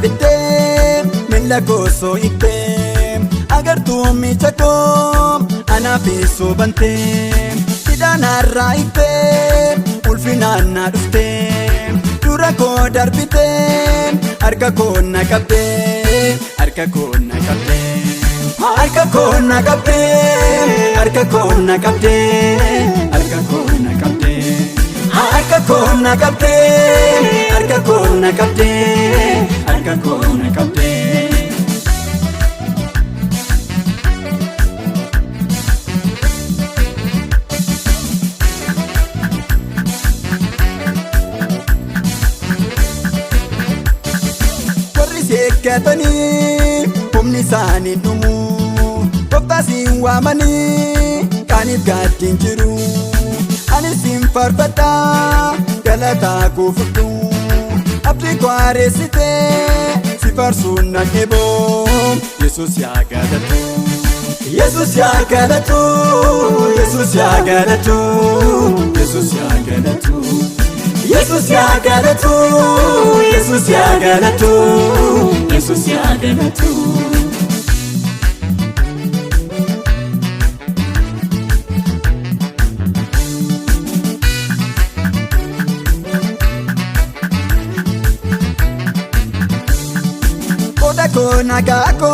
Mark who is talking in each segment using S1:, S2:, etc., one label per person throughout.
S1: bitte milla koso ikte agar tu mi chako ana piso bante tidana raite ulfinana dufte dura ko darbite arka ko nakabde arka ko nakabde arka ko nakabde arka ko nakabde arka ko nakabde arka ko nakabde arka ko nakabde arka ko nakabde Sekatani humni sani dumu Koptasin wamani kanif gatin jiru Anisin farfata galata kufutu Abdi kware site sifar sunna kebo Yesus ya galatu Yesus ya galatu Yesus ya galatu Yesus ya galatu Yesus ya galatu Yesus ya galatu Yesus ya galatu Koda ko nagako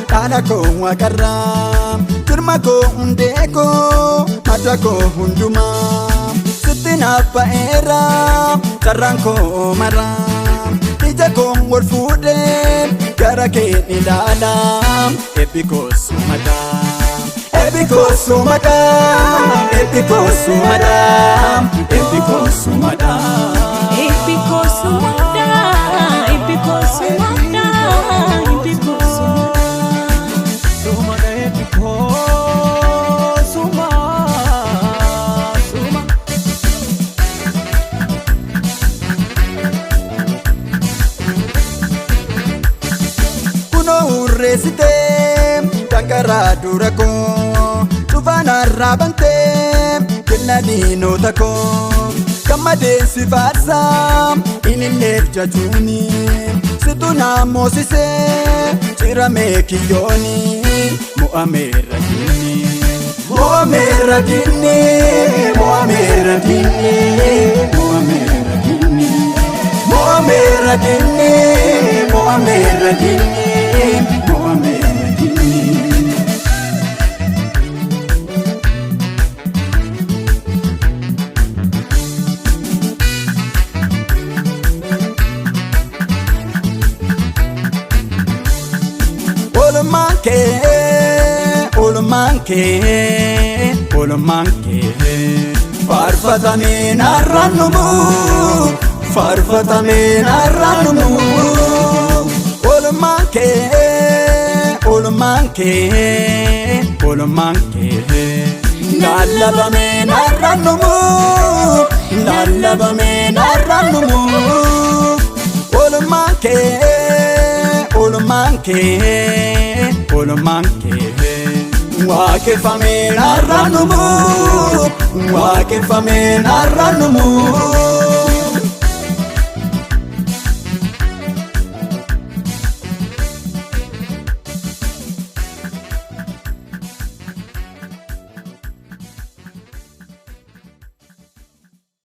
S1: tana ko wakara turma ko undeko mata ko hunduma Napa era taranko maram ija ko warfude gara ke nidalam epiko sumada epiko sumada epiko sumada epiko sumada
S2: epiko sumada epiko sumada epiko
S1: sumada epiko Resite tankara durako tufana rabante killa dino tako kamade sifatsa inilef jajuni situna mosise chirame kiyoni muamera dini muamera dini muamera dini muamera dini muamera dini muamera dini Olomanke farfatame narranumu farfatame narranumu Olomanke nalabame narranumu nalabame narranumu Olomanke Wake fame narranumu